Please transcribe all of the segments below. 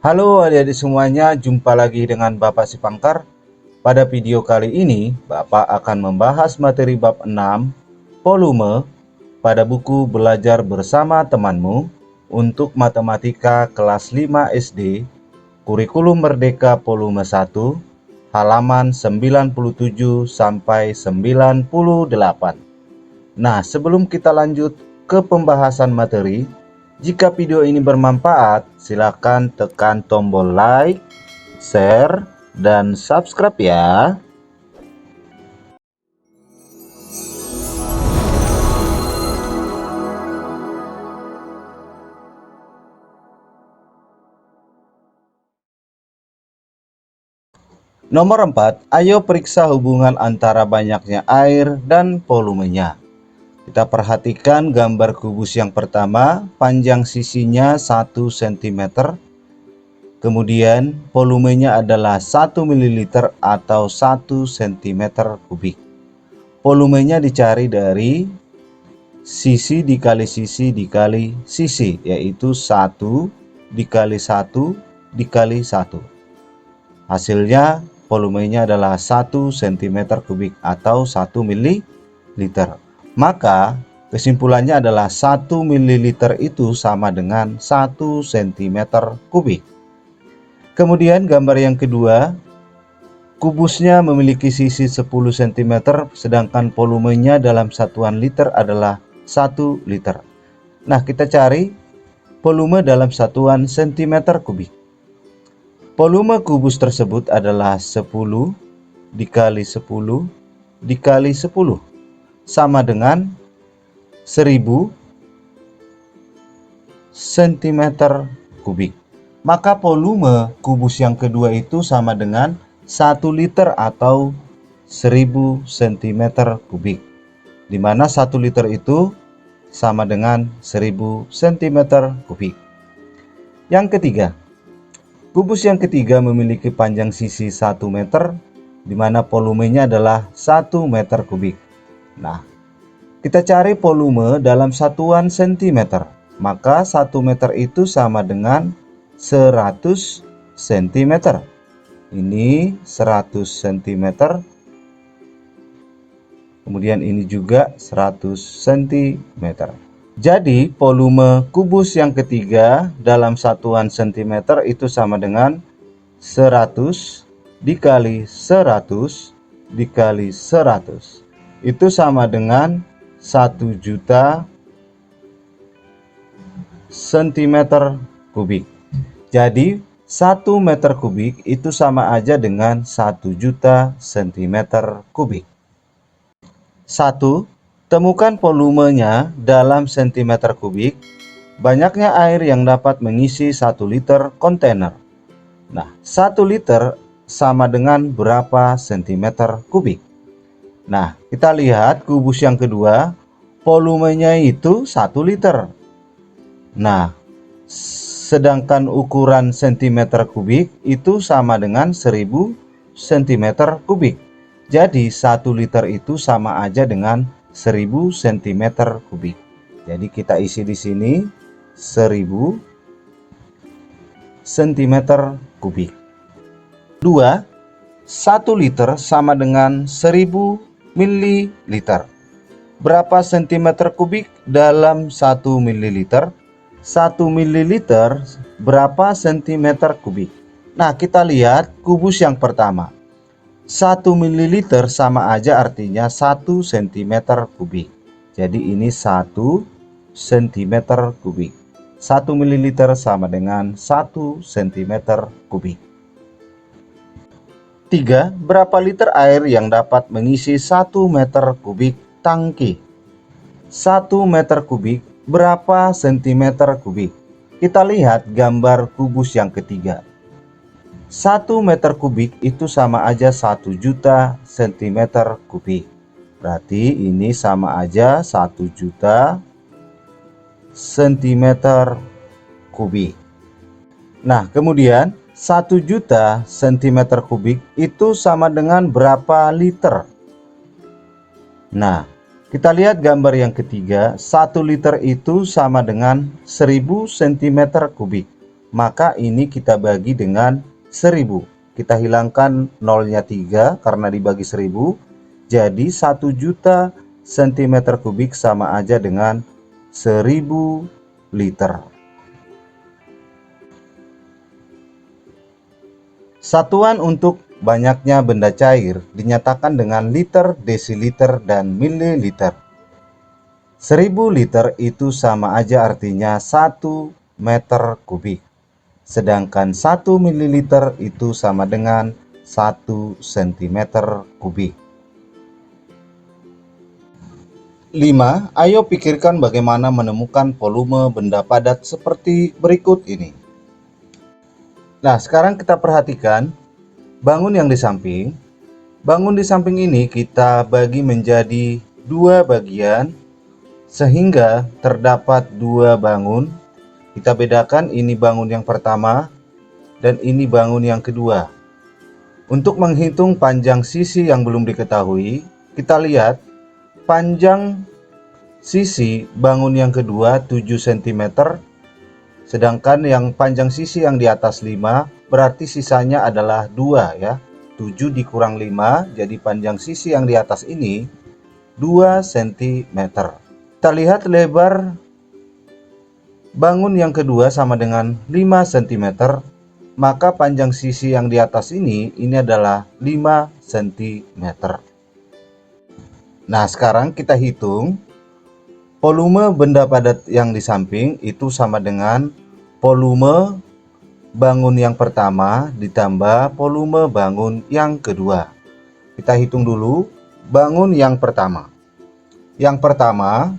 Halo adik-adik semuanya, jumpa lagi dengan Bapak Sipangkar. Pada video kali ini, Bapak akan membahas materi bab 6, volume, pada buku Belajar Bersama Temanmu untuk Matematika kelas 5 SD, Kurikulum Merdeka volume 1, halaman 97 sampai 98. Nah, sebelum kita lanjut ke pembahasan materi, jika video ini bermanfaat, silakan tekan tombol like, share, dan subscribe ya. Nomor 4, ayo periksa hubungan antara banyaknya air dan volumenya. Kita perhatikan gambar kubus yang pertama, panjang sisinya 1 cm, kemudian volumenya adalah 1 ml atau 1 cm kubik. Volumenya dicari dari sisi dikali sisi dikali sisi, yaitu 1 dikali 1 dikali 1. Hasilnya volumenya adalah 1 cm kubik atau 1 ml. Maka kesimpulannya adalah 1 ml itu sama dengan 1 cm kubik. Kemudian gambar yang kedua, kubusnya memiliki sisi 10 cm sedangkan volumenya dalam satuan liter adalah 1 liter. Nah, kita cari volume dalam satuan cm kubik. Volume kubus tersebut adalah 10 dikali 10 dikali 10 sama dengan 1000 cm kubik. Maka volume kubus yang kedua itu sama dengan 1 liter atau 1000 cm kubik, di mana 1 liter itu sama dengan 1000 cm kubik. Yang ketiga, kubus yang ketiga memiliki panjang sisi 1 meter, di mana volumenya adalah 1 meter kubik. Nah, kita cari volume dalam satuan cm. Maka 1 meter itu sama dengan 100 cm. Ini 100 cm. Kemudian ini juga 100 cm. Jadi volume kubus yang ketiga dalam satuan cm itu sama dengan 100 dikali 100 dikali 100. Itu sama dengan 1 juta cm kubik. Jadi 1 meter kubik itu sama aja dengan 1 juta cm kubik. 1. Temukan volumenya dalam cm kubik. Banyaknya air yang dapat mengisi 1 liter kontainer. Nah, 1 liter sama dengan berapa cm kubik? Nah, kita lihat kubus yang kedua, volumenya itu 1 liter. Nah, sedangkan ukuran cm kubik itu sama dengan 1000 cm kubik. Jadi 1 liter itu sama aja dengan 1000 cm kubik. Jadi kita isi di sini 1000 cm kubik. 2. 1 liter sama dengan 1000 ml. Berapa cm kubik dalam 1 ml? 1 ml berapa cm kubik? Nah, kita lihat kubus yang pertama. 1 ml sama aja artinya 1 cm kubik. Jadi ini 1 cm kubik. 1 ml sama dengan 1 cm kubik. 3. Berapa liter air yang dapat mengisi 1 meter kubik tangki? 1 meter kubik berapa cm kubik? Kita lihat gambar kubus yang ketiga. 1 meter kubik itu sama aja 1 juta cm kubik. Berarti ini sama aja 1 juta cm kubik. Nah, kemudian 1 juta cm kubik itu sama dengan berapa liter? Nah, kita lihat gambar yang ketiga. 1 liter itu sama dengan 1000 cm kubik. maka ini kita bagi dengan 1000. Kita hilangkan nolnya 3 karena dibagi 1000. Jadi 1 juta cm3 sama aja dengan 1000 liter. Satuan untuk banyaknya benda cair dinyatakan dengan liter, desiliter, dan mililiter. 1000 liter itu sama aja artinya 1 meter kubik. Sedangkan 1 mililiter itu sama dengan 1 cm3. 5. Ayo pikirkan bagaimana menemukan volume benda padat seperti berikut ini. Nah, sekarang kita perhatikan bangun yang di samping. Bangun di samping ini kita bagi menjadi 2 bagian sehingga terdapat 2 bangun. Kita bedakan, ini bangun yang pertama dan ini bangun yang kedua. Untuk menghitung panjang sisi yang belum diketahui, kita lihat panjang sisi bangun yang kedua 7 cm, sedangkan yang panjang sisi yang di atas 5, berarti sisanya adalah 2 ya. 7 dikurang 5, jadi panjang sisi yang di atas ini 2 cm. Kita lihat lebar bangun yang kedua sama dengan 5 cm, maka panjang sisi yang di atas ini adalah 5 cm. Nah, sekarang kita hitung volume benda padat yang di samping itu sama dengan volume bangun yang pertama ditambah volume bangun yang kedua. Kita hitung dulu bangun yang pertama. Yang pertama,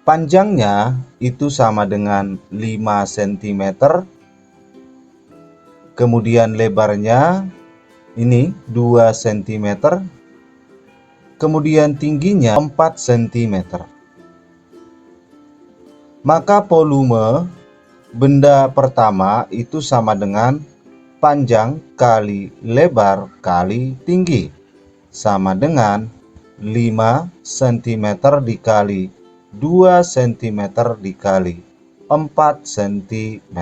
panjangnya itu sama dengan 5 cm. Kemudian lebarnya ini 2 cm. Kemudian tingginya 4 cm. Maka volume benda pertama itu sama dengan panjang kali lebar kali tinggi, sama dengan 5 cm dikali 2 cm dikali 4 cm.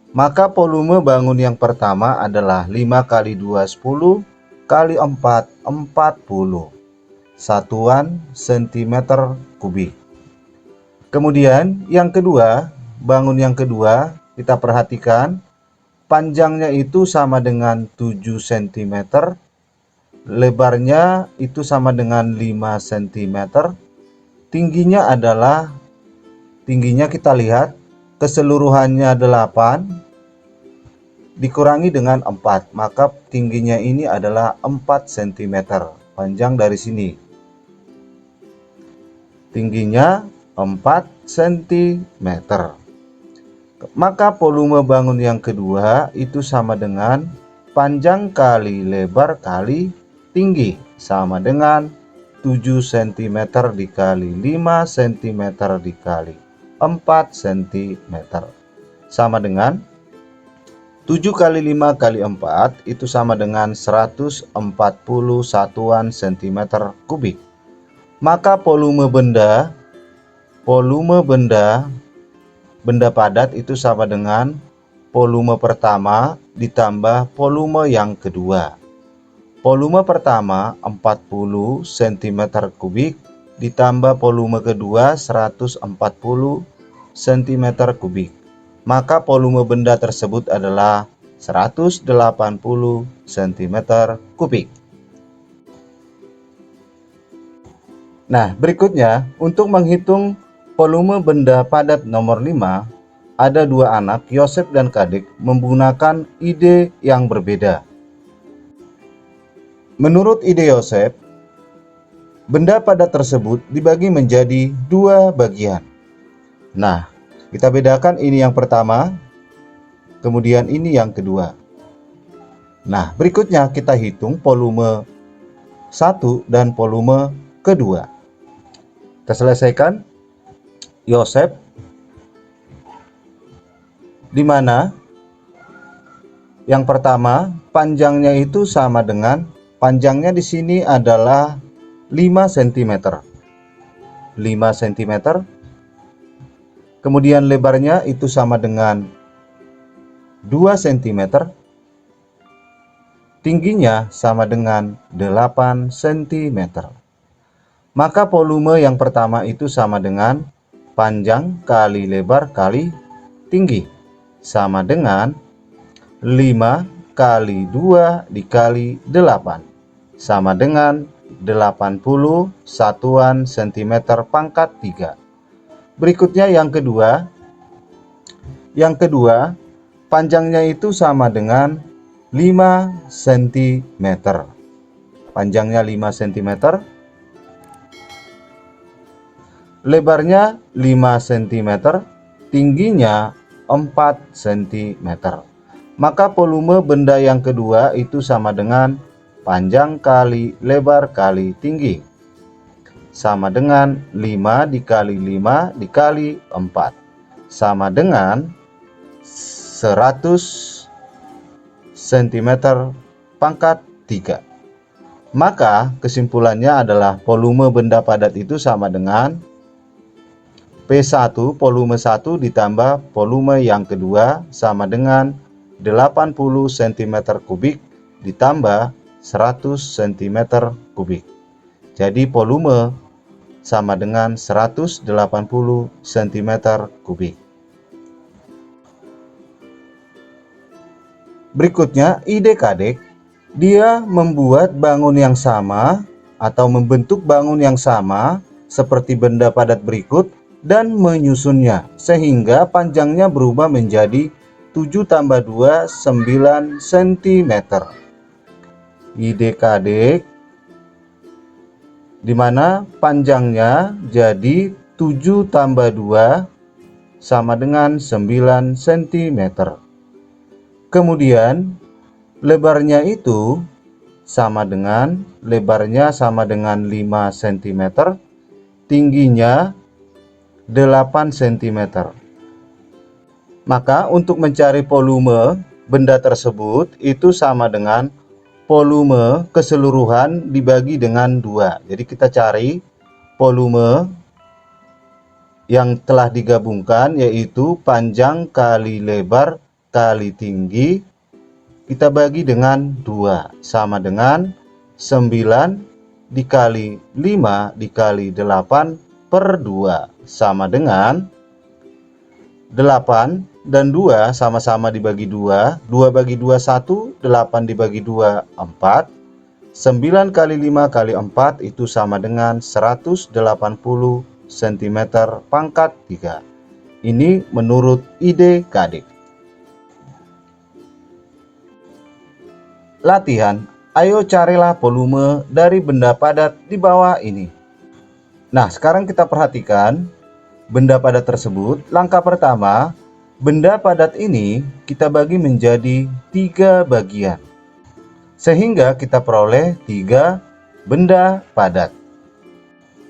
Maka volume bangun yang pertama adalah 5 kali 2 10 kali 4 40 satuan cm3. Kemudian yang kedua, bangun yang kedua, kita perhatikan panjangnya itu sama dengan 7 cm, lebarnya itu sama dengan 5 cm, tingginya kita lihat keseluruhannya 8 dikurangi dengan 4, maka tingginya ini adalah 4 cm. Panjang dari sini tingginya 4 cm. Maka volume bangun yang kedua itu sama dengan panjang kali lebar kali tinggi, sama dengan 7 cm dikali 5 cm dikali 4 cm, sama dengan 7 kali 5 kali 4 itu sama dengan 140 satuan cm3. Maka volume benda padat itu sama dengan volume pertama ditambah volume yang kedua. Volume pertama 40 cm3 ditambah volume kedua 140 cm3. Maka volume benda tersebut adalah 180 cm3. Nah, berikutnya untuk menghitung volume benda padat nomor 5, ada 2 anak, Yosef dan Kadek, menggunakan ide yang berbeda. Menurut ide Yosef, benda padat tersebut dibagi menjadi 2 bagian. Nah, kita bedakan, ini yang pertama, kemudian ini yang kedua. Nah, berikutnya kita hitung volume 1 dan volume kedua. Kita selesaikan. Yosef, di mana yang pertama panjangnya itu sama dengan, panjangnya di sini adalah 5 cm. 5 cm. Kemudian lebarnya itu sama dengan 2 cm. Tingginya sama dengan 8 cm. Maka volume yang pertama itu sama dengan panjang kali lebar kali tinggi, sama dengan 5 kali 2 dikali 8, sama dengan 80 satuan cm pangkat 3. Berikutnya yang kedua. Yang kedua, panjangnya itu sama dengan 5 cm. Panjangnya 5 cm. Lebarnya 5 cm. Tingginya 4 cm. Maka volume benda yang kedua itu sama dengan panjang kali lebar kali tinggi, sama dengan 5 dikali 5 dikali 4, sama dengan 100 cm pangkat 3. Maka kesimpulannya adalah volume benda padat itu sama dengan P1 volume 1 ditambah volume yang kedua sama dengan 80 cm kubik ditambah 100 cm kubik. Jadi volume sama dengan 180 cm kubik. Berikutnya ide Kadek, dia membuat bangun yang sama atau membentuk bangun yang sama seperti benda padat berikut dan menyusunnya sehingga panjangnya berubah menjadi 7 tambah 2 9 cm. Ide Kadek di mana panjangnya jadi 7 tambah 2 sama dengan 9 cm. Kemudian lebarnya itu sama dengan 5 cm, tingginya 8 cm. Maka untuk mencari volume benda tersebut itu sama dengan volume keseluruhan dibagi dengan 2. Jadi kita cari volume yang telah digabungkan, yaitu panjang kali lebar kali tinggi, kita bagi dengan 2, sama dengan 9 dikali 5 dikali 8 per 2, sama dengan 8 dan 2 sama-sama dibagi 2, 2 bagi 2 1, 8 dibagi 2 4, 9 kali 5 kali 4 itu sama dengan 180 cm pangkat 3. Ini menurut ide Kadek. Latihan, ayo carilah volume dari benda padat di bawah ini. Nah, sekarang kita perhatikan benda padat tersebut. Langkah pertama, benda padat ini kita bagi menjadi 3 bagian, sehingga kita peroleh 3 benda padat.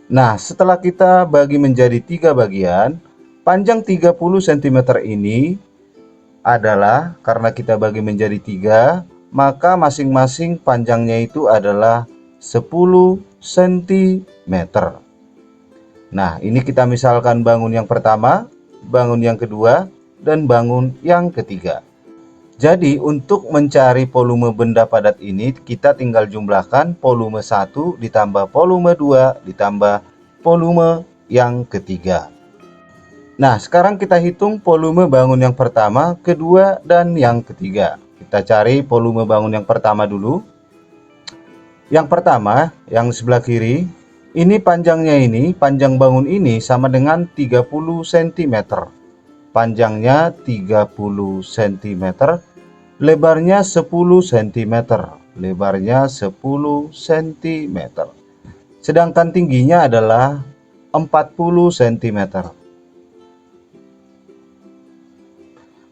Nah, setelah kita bagi menjadi 3 bagian, panjang 30 cm ini adalah, karena kita bagi menjadi 3, maka masing-masing panjangnya itu adalah 10 cm. Nah, ini kita misalkan bangun yang pertama, bangun yang kedua, dan bangun yang ketiga. Jadi untuk mencari volume benda padat ini, kita tinggal jumlahkan volume 1 ditambah volume 2 ditambah volume yang ketiga. Nah, sekarang kita hitung volume bangun yang pertama, kedua, dan yang ketiga. Kita cari volume bangun yang pertama dulu. Yang pertama, yang sebelah kiri, ini panjangnya ini, panjang bangun ini sama dengan 30 cm. Panjangnya 30 cm, lebarnya 10 cm. Lebarnya 10 cm. Sedangkan tingginya adalah 40 cm.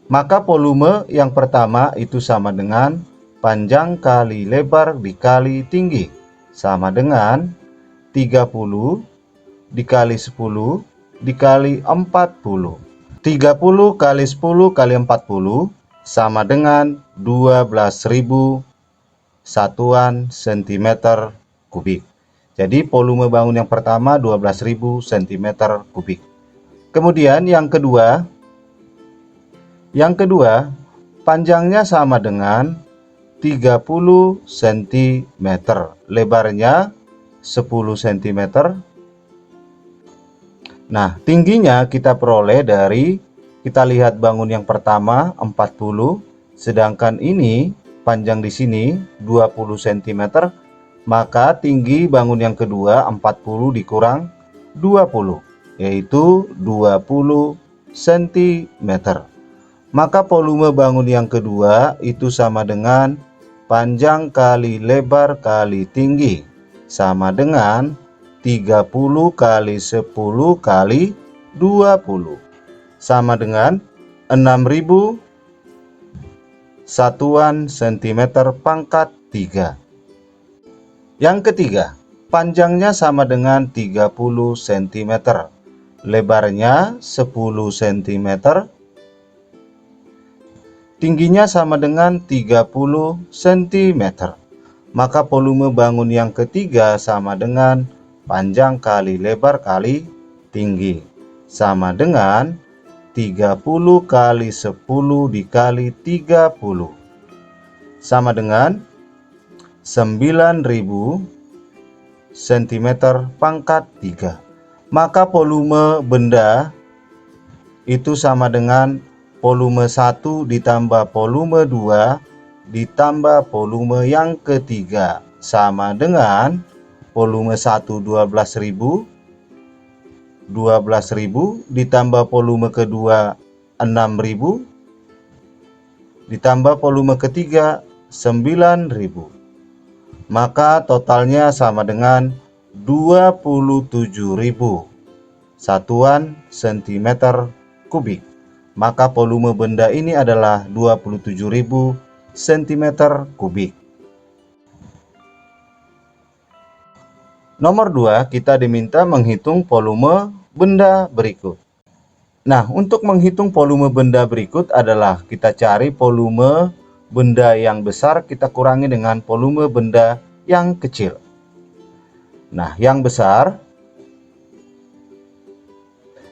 Maka volume yang pertama itu sama dengan panjang kali lebar dikali tinggi, sama dengan 30 dikali 10 dikali 40. 30 kali 10 kali 40 sama dengan 12.000 satuan cm kubik. Jadi volume bangun yang pertama 12.000 cm kubik. Kemudian yang kedua, panjangnya sama dengan 30 cm, lebarnya 10 cm. Nah, tingginya kita peroleh dari, kita lihat bangun yang pertama 40, sedangkan ini panjang di sini 20 cm, maka tinggi bangun yang kedua 40 dikurang 20, yaitu 20 cm. Maka volume bangun yang kedua itu sama dengan panjang kali lebar kali tinggi, sama dengan 30 kali 10 kali 20, sama dengan 6000 satuan cm pangkat 3. Yang ketiga, panjangnya sama dengan 30 cm, lebarnya 10 cm, tingginya sama dengan 30 cm. Maka volume bangun yang ketiga sama dengan panjang kali lebar kali tinggi, sama dengan 30 kali 10 dikali 30, sama dengan 9000 cm pangkat 3. Maka volume benda itu sama dengan volume 1 ditambah volume 2 ditambah volume yang ketiga, sama dengan volume 1 12.000 ditambah volume kedua 6.000 ditambah volume ketiga 9.000. Maka totalnya sama dengan 27.000 satuan cm kubik. Maka volume benda ini adalah 27.000 cm kubik. Nomor 2, kita diminta menghitung volume benda berikut. Nah, untuk menghitung volume benda berikut adalah kita cari volume benda yang besar, kita kurangi dengan volume benda yang kecil. Nah, yang besar,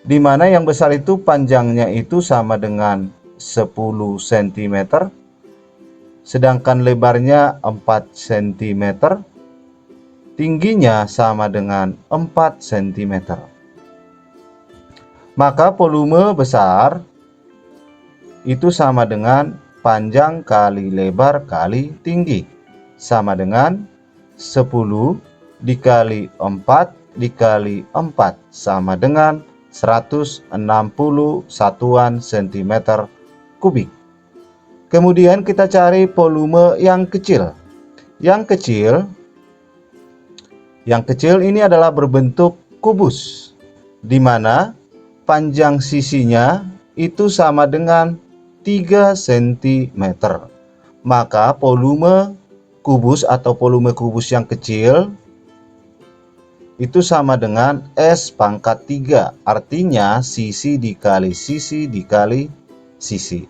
di mana yang besar itu panjangnya itu sama dengan 10 cm, sedangkan lebarnya 4 cm, tingginya sama dengan 4 cm. Maka volume besar itu sama dengan panjang kali lebar kali tinggi, sama dengan 10 dikali 4 dikali 4, sama dengan 160 satuan cm kubik. Kemudian kita cari volume yang kecil. Yang kecil ini adalah berbentuk kubus, di mana panjang sisinya itu sama dengan 3 cm. Maka volume kubus atau volume kubus yang kecil itu sama dengan S pangkat 3. Artinya sisi dikali sisi dikali sisi.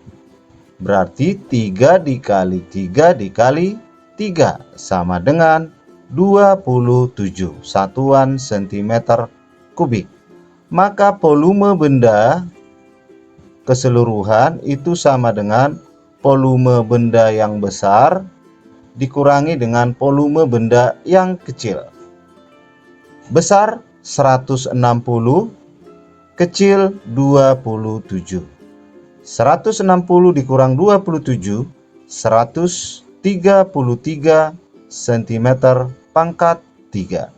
Berarti 3 dikali 3 dikali 3 sama dengan 27 satuan cm kubik. Maka volume benda keseluruhan itu sama dengan volume benda yang besar dikurangi dengan volume benda yang kecil. Besar 160, kecil 27. 160 dikurang 27, 133 cm pangkat 3.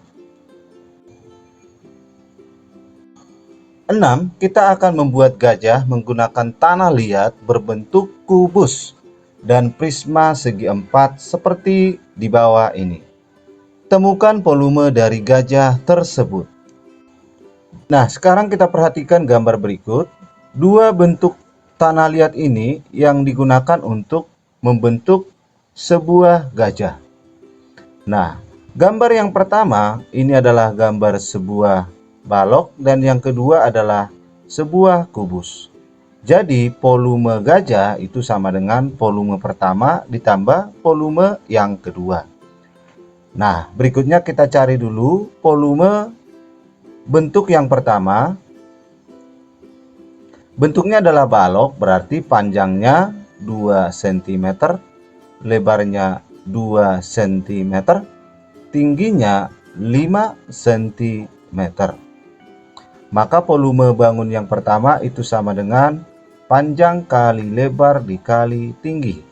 6. Kita akan membuat gajah menggunakan tanah liat berbentuk kubus dan prisma segi 4 seperti di bawah ini. Temukan volume dari gajah tersebut. Nah, sekarang kita perhatikan gambar berikut. Dua bentuk tanah liat ini yang digunakan untuk membentuk sebuah gajah. Nah, gambar yang pertama ini adalah gambar sebuah balok dan yang kedua adalah sebuah kubus. Jadi volume gajah itu sama dengan volume pertama ditambah volume yang kedua. Nah, berikutnya kita cari dulu volume bentuk yang pertama. Bentuknya adalah balok, berarti panjangnya 2 cm, lebarnya 2 cm, tingginya 5 cm. Maka volume bangun yang pertama itu sama dengan panjang kali lebar dikali tinggi,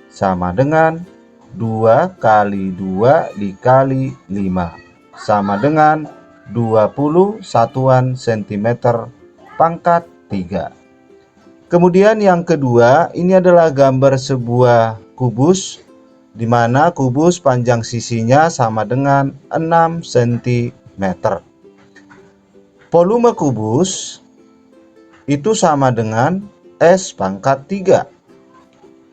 sama dengan 2 kali 2 dikali 5, sama dengan 20 satuan cm pangkat 3. Kemudian yang kedua, ini adalah gambar sebuah kubus, di mana kubus panjang sisinya sama dengan 6 cm. Volume kubus itu sama dengan S pangkat 3,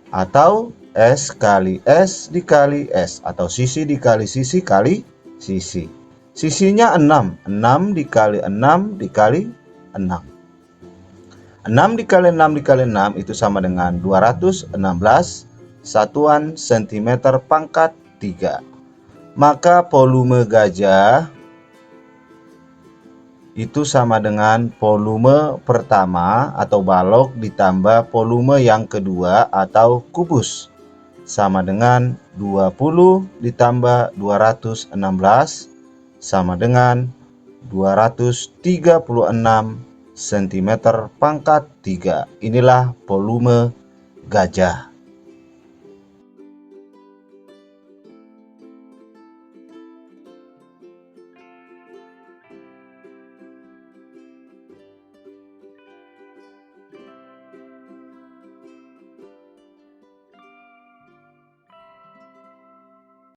atau S kali S dikali S, atau sisi dikali sisi kali sisi. Sisinya 6, 6 dikali 6 dikali 6. 6 dikali 6 dikali 6 itu sama dengan 216 satuan cm pangkat 3. Maka volume gajah itu sama dengan volume pertama atau balok ditambah volume yang kedua atau kubus, sama dengan 20 ditambah 216 sama dengan 236 cm pangkat 3. Inilah volume gajah.